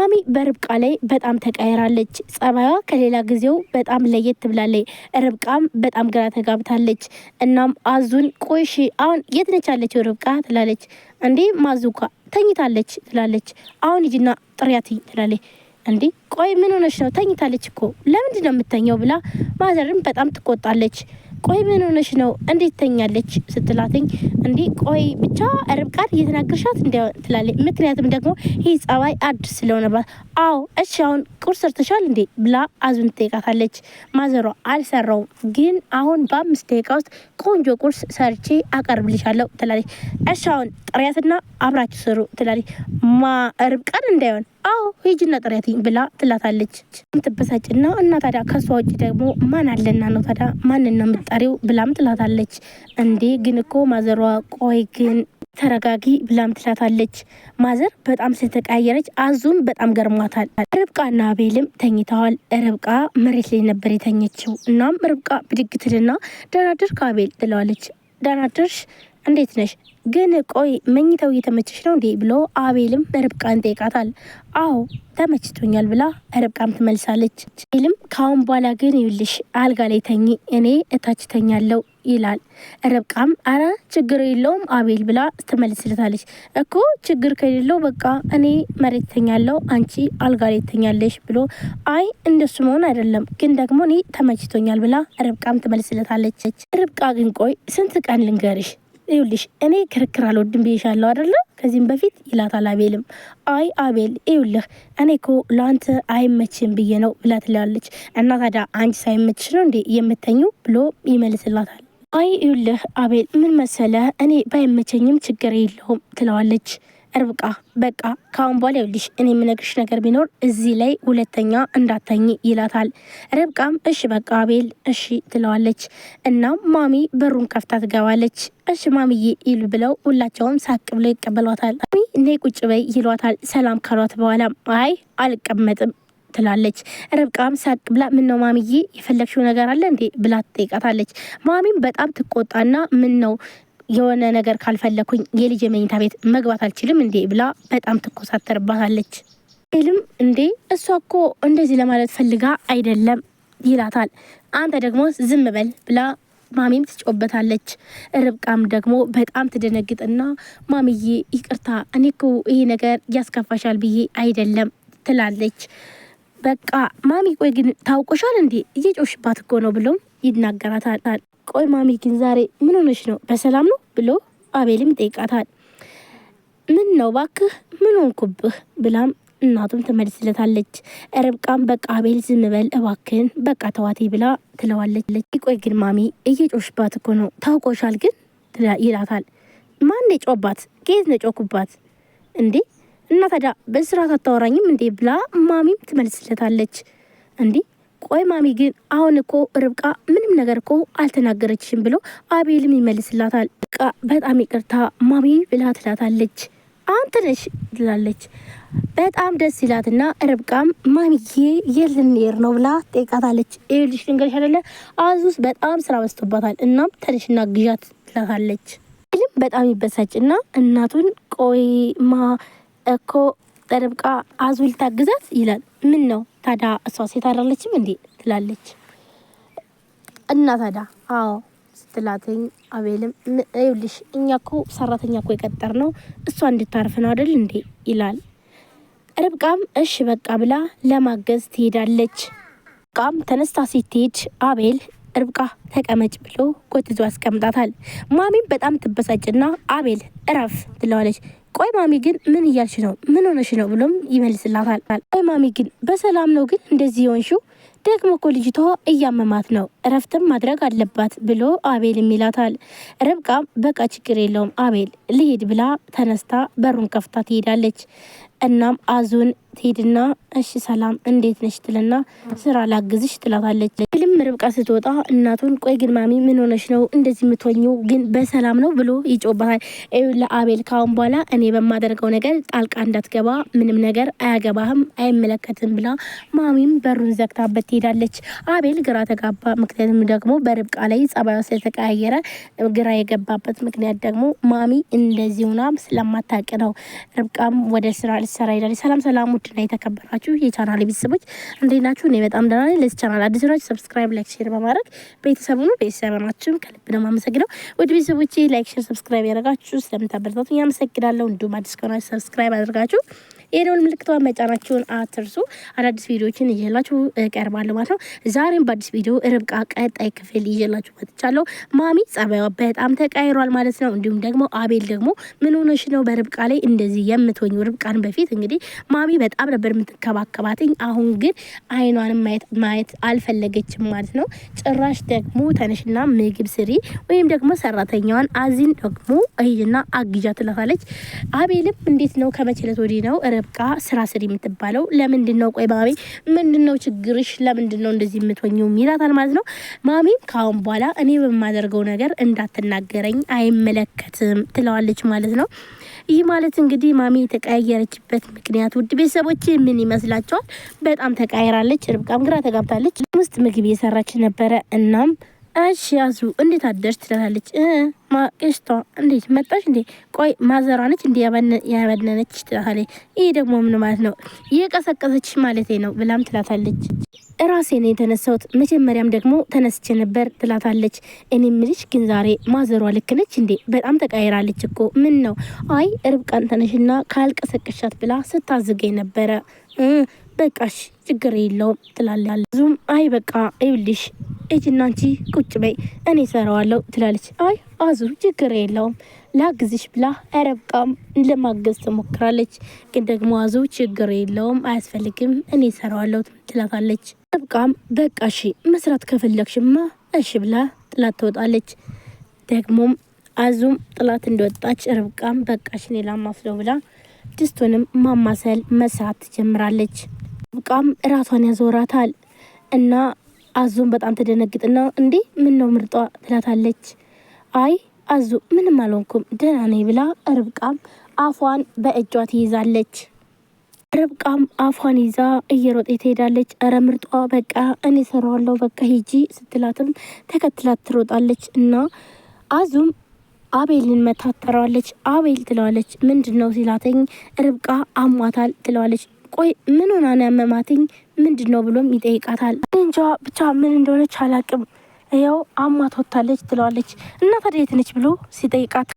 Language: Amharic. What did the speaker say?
ማሚ በርብቃ ላይ በጣም ተቀይራለች። ጸባይዋ ከሌላ ጊዜው በጣም ለየት ብላለች። ርብቃም በጣም ግራ ተጋብታለች። እናም አዙን ቆይሽ አሁን የት ነች ያለችው ርብቃ ትላለች። እንዴ ማዙካ ተኝታለች ትላለች። አሁን ሂጂና ጥሪያት ትላለች። እንዴ ቆይ ምን ሆነሽ ነው? ተኝታለች እኮ ለምንድን ነው የምትተኛው? ብላ ማዘርም በጣም ትቆጣለች። ቆይ ምን ሆነሽ ነው? እንዴት ተኛለች ስትላትኝ እንዴ ቆይ ብቻ ርብቃን እየተናገርሻት ትላለች። ምክንያቱም ደግሞ ይህ ጸባይ አዲስ ስለሆነባት። አዎ እሺ አሁን ቁርስ ሰርተሻል እንዴ ብላ አዙን ትጠይቃታለች። ማዘሯ አልሰራውም ግን አሁን በ5 ደቂቃ ውስጥ ቆንጆ ቁርስ ሰርቼ አቀርብልሻለሁ ትላለች። እሺ አሁን ጥሪያትና አብራችሁ ስሩ ትላለች። ርብቃን እንዳይሆን አዎ ሂጂና ጥሪያትኝ ብላ ትላታለች። ምትበሳጭና እና ታዲያ ከሷ ውጭ ደግሞ ማን አለና ነው ታዲያ ማንን ነው የምትጠሪው ብላም ትላታለች። እንዴ ግን እኮ ማዘሯ ቆይ ግን ተረጋጊ ብላም ትላታለች። ማዘር በጣም ስለተቀያየረች አዙም በጣም ገርሟታል። ርብቃና አቤልም ተኝተዋል። ርብቃ መሬት ላይ ነበር የተኘችው። እናም ርብቃ ብድግ ትልና ደህና አደርክ አቤል ትለዋለች። ደህና አደርሽ እንዴት ነሽ? ግን ቆይ መኝታው እየተመቸሽ ነው እንዴ ብሎ አቤልም ርብቃን ጠይቃታል። አዎ ተመችቶኛል ብላ ርብቃም ትመልሳለች። አቤልም ካሁን በኋላ ግን ይልሽ አልጋ ላይ ተኝ እኔ እታች ተኛለው ይላል። ርብቃም አረ ችግር የለውም አቤል ብላ ትመልስለታለች። እኮ ችግር ከሌለው በቃ እኔ መሬት ተኛለው አንቺ አልጋ ላይ ተኛለሽ ብሎ አይ እንደሱ መሆን አይደለም ግን ደግሞ እኔ ተመችቶኛል ብላ ርብቃም ትመልስለታለች። ርብቃ ግን ቆይ ስንት ቀን ልንገርሽ ይኸውልሽ እኔ ክርክር አልወድም ብዬሻለሁ አይደለ ከዚህም በፊት ይላታል። አቤልም አይ አቤል ይኸውልህ እኔ እኮ ለአንተ አይመችም ብዬ ነው ብላ ትላለች። እና ታዲያ አንቺ ሳይመችሽ ነው እንዴ የምተኙ ብሎ ይመልስላታል። አይ ይኸውልህ አቤል ምን መሰለህ እኔ ባይመቸኝም ችግር የለውም ትለዋለች። ርብቃ በቃ ካሁን በኋላ ይኸውልሽ እኔ የምነግርሽ ነገር ቢኖር እዚህ ላይ ሁለተኛ እንዳታኝ ይላታል። ርብቃም እሺ በቃ አቤል እሺ ትለዋለች። እናም ማሚ በሩን ከፍታ ትገባለች። እሺ ማሚዬ ይሉ ብለው ሁላቸውም ሳቅ ብለው ይቀበሏታል። ማሚ ነይ ቁጭ በይ ይሏታል። ሰላም ካሏት በኋላ አይ አልቀመጥም ትላለች። ርብቃም ሳቅ ብላ ምን ነው ማሚዬ የፈለግሽው ነገር አለ እንዴ ብላ ትጠይቃታለች። ማሚም በጣም ትቆጣና ምን ነው የሆነ ነገር ካልፈለኩኝ የልጅ መኝታ ቤት መግባት አልችልም እንዴ ብላ በጣም ትኮሳተርባታለች። ኤልም እንዴ እሷ እኮ እንደዚህ ለማለት ፈልጋ አይደለም ይላታል። አንተ ደግሞ ዝም በል ብላ ማሚም ትጮበታለች። ርብቃም ደግሞ በጣም ትደነግጥና ማሚዬ ይቅርታ እኔ እኮ ይሄ ነገር ያስከፋሻል ብዬ አይደለም ትላለች። በቃ ማሚ ቆይ ግን ታውቆሻል እንዴ እየጮሽባት እኮ ነው ብሎም ይናገራታል። ቆይ ማሚ ግን ዛሬ ምን ሆነሽ ነው በሰላም ነው ብሎ አቤልም ይጠይቃታል። ምን ነው ባክህ ምን ሆንኩብህ ብላም እናቱም ትመልስለታለች። ርብቃም በቃ አቤል ዝም በል እባክህን በቃ ተዋቴ ብላ ትለዋለች። ቆይ ግን ማሚ እየጮሽባት እኮ ነው ታውቆሻል ግን ይላታል። ማን የጮባት ከየት ነው ጮኩባት እንዴ እና ታዲያ በስርዓት አታወራኝም እንዴ ብላ ማሚም ትመልስለታለች። እንዴ ቆይ ማሚ ግን አሁን እኮ ርብቃ ምንም ነገር እኮ አልተናገረችሽም ብሎ አቤልም ይመልስላታል። በቃ በጣም ይቅርታ ማሚ ብላ ትላታለች። አንተ ነሽ ትላለች። በጣም ደስ ይላትና ርብቃም ማሚዬ የልንሄድ ነው ብላ ጠይቃታለች። ይኸውልሽ ልንገርሽ አይደለ አዙስ በጣም ስራ በዝቶባታል እናም ተነሽና ግዣት ትላታለች። አቤልም በጣም ይበሳጭና እናቱን ቆይማ እኮ ርብቃ አዙ ልታግዛት ይላል። ምን ነው ታዲያ እሷ ሴት አይደለችም እንዴ ትላለች። እና ታዲያ አዎ ስትላተኝ አቤልም ይኸውልሽ እኛ እኮ ሰራተኛ እኮ የቀጠር ነው እሷ እንድታርፍ ነው አይደል እንዴ ይላል። ርብቃም እሺ በቃ ብላ ለማገዝ ትሄዳለች። ርብቃም ተነስታ ስትሄድ አቤል ርብቃ ተቀመጭ ብሎ ጎትቶ ያስቀምጣታል። ማሚም በጣም ትበሳጭና አቤል እረፍ ትለዋለች። ቆይ ማሚ ግን ምን እያልሽ ነው ምን ሆነሽ ነው ብሎም ይመልስላታል። ቆይ ማሚ ግን በሰላም ነው ግን እንደዚህ የሆንሽው ደግሞ እኮ ልጅቷ እያመማት ነው እረፍትም ማድረግ አለባት ብሎ አቤል ይላታል። ርብቃም በቃ ችግር የለውም አቤል ልሂድ ብላ ተነስታ በሩን ከፍታ ትሄዳለች። እናም አዙን ትሄድና እሺ ሰላም እንዴት ነሽ ትልና ስራ ላግዝሽ ትላታለች። ልም ርብቃ ስትወጣ እናቱን ቆይ ግን ማሚ ምን ሆነሽ ነው እንደዚህ የምትሆኚው ግን በሰላም ነው ብሎ ይጮባታል። ለአቤል ካሁን በኋላ እኔ በማደርገው ነገር ጣልቃ እንዳትገባ ምንም ነገር አያገባህም አይመለከትም ብላ ማሚም በሩን ዘግታበት ትሄዳለች። አቤል ግራ ተጋባ። ምክንያቱም ደግሞ በርብቃ ላይ ጸባዩ ስለተቀያየረ ግራ የገባበት ምክንያት ደግሞ ማሚ እንደዚህ ሆና ስለማታውቅ ነው። ርብቃም ወደ ስራ ልሰራ ሄዳለች። ሰላም ውድና የተከበራችሁ የቻናል ቤተሰቦች እንዴት ናችሁ? እኔ በጣም ደህና ነኝ። ለዚህ ቻናል አዲስ ናችሁ ሰብስክራይብ፣ ላይክ፣ ሼር በማድረግ ቤተሰብ ሁኑ። ቤተሰብ ናችሁ ከልብ ነው የማመሰግነው። ውድ ቤተሰቦቼ ላይክ፣ ሼር፣ ሰብስክራይብ ያደረጋችሁ ስለምታበረታቱኝ አመሰግናለሁ። እንዲሁም አዲስ ከሆናችሁ ሰብስክራይብ አድርጋችሁ የደወል ምልክቷን መጫናችሁን አትርሱ። አዳዲስ ቪዲዮዎችን ይዤላችሁ እቀርባለሁ ማለት ነው። ዛሬም በአዲስ ቪዲዮ ርብቃ ቀጣይ ክፍል ይዤላችሁ መጥቻለሁ። ማሚ ጸባይዋ በጣም ተቀይሯል ማለት ነው። እንዲሁም ደግሞ አቤል ደግሞ ምን ሆነሽ ነው በርብቃ ላይ እንደዚህ የምትሆኙ? ርብቃን በፊት እንግዲህ ማሚ በጣም ነበር የምትከባከባትኝ። አሁን ግን አይኗንም ማየት አልፈለገችም ማለት ነው። ጭራሽ ደግሞ ተነሽና ምግብ ስሪ ወይም ደግሞ ሰራተኛዋን አዚን ደግሞ እይና አግዣ ትላታለች። አቤልም እንዴት ነው ከመችለት ወዲህ ነው ርብቃ ስራ ስሪ የምትባለው? ለምንድን ነው? ቆይ ማሚ ምንድን ነው ችግርሽ? ለምንድን ነው እንደዚህ የምትሆኚው? ይላታል ማለት ነው። ማሚም ካሁን በኋላ እኔ በማደርገው ነገር እንዳትናገረኝ አይመለከትም ትለዋለች ማለት ነው። ይህ ማለት እንግዲህ ማሚ የተቀያየረችበት ምክንያት ውድ ቤተሰቦች ምን ይመስላችኋል? በጣም ተቀያይራለች። ርብቃም ግራ ተጋብታለች። ውስጥ ምግብ እየሰራች ነበረ። እናም እሺ ያዙ እንዴት አደርሽ ትላታለች። ማቀሽቷ እንዴት መጣሽ እንዴ? ቆይ ማዘሯ ነች እንዴ ያበነነች ትላታለች። ይሄ ደግሞ ምን ማለት ነው? እየቀሰቀሰች ማለቴ ነው ብላም ትላታለች። ራሴ ነው የተነሳሁት፣ መጀመሪያም ደግሞ ተነስቼ ነበር ትላታለች። እኔ ምልሽ ግን ዛሬ ማዘሯ ልክ ነች እንዴ? በጣም ተቀይራለች እኮ። ምን ነው? አይ ርብቃን ተነሽና ካልቀሰቀሻት ብላ ስታዝገኝ ነበረ። በቃሽ ችግር የለውም ትላለች። ዙም አይ በቃ ይብልሽ እጅና አንቺ ቁጭ በይ እኔ ሰራዋለሁ ትላለች። አይ አዙ ችግር የለውም ላግዝሽ ብላ ርብቃም ለማገዝ ትሞክራለች። ግን ደግሞ አዙ ችግር የለውም አያስፈልግም እኔ ሰራዋለሁ ትላታለች። ርብቃም በቃ እሺ መስራት ከፈለግሽማ እሺ ብላ ጥላት ትወጣለች። ደግሞም አዙም ጥላት እንደወጣች ርብቃም በቃሽ እኔ ላማስለው ብላ ድስቱንም ማማሰል መስራት ትጀምራለች። ርብቃም ራሷን ያዞራታል እና አዙም በጣም ተደነግጥና እንዴ ምን ነው ምርጧ ትላታለች። አይ አዙ ምንም አልሆንኩም ደህና ነኝ ብላ ርብቃም አፏን በእጇ ትይዛለች። ርብቃም አፏን ይዛ እየሮጠ ትሄዳለች። አረ ምርጧ በቃ እኔ ሰራዋለሁ በቃ ሂጂ ስትላትም ተከትላት ትሮጣለች። እና አዙም አቤልን መታተራለች። አቤል ትለዋለች። ምንድነው ሲላተኝ ርብቃ አሟታል ትለዋለች። ቆይ ምን ሆና ነው ያመማትኝ ምንድነው ብሎም ይጠይቃታል። እንጃ ብቻ ምን እንደሆነች አላቅም ያው አሟት ወታለች ትለዋለች። እና ታዲያ የት ነች ብሎ ሲጠይቃት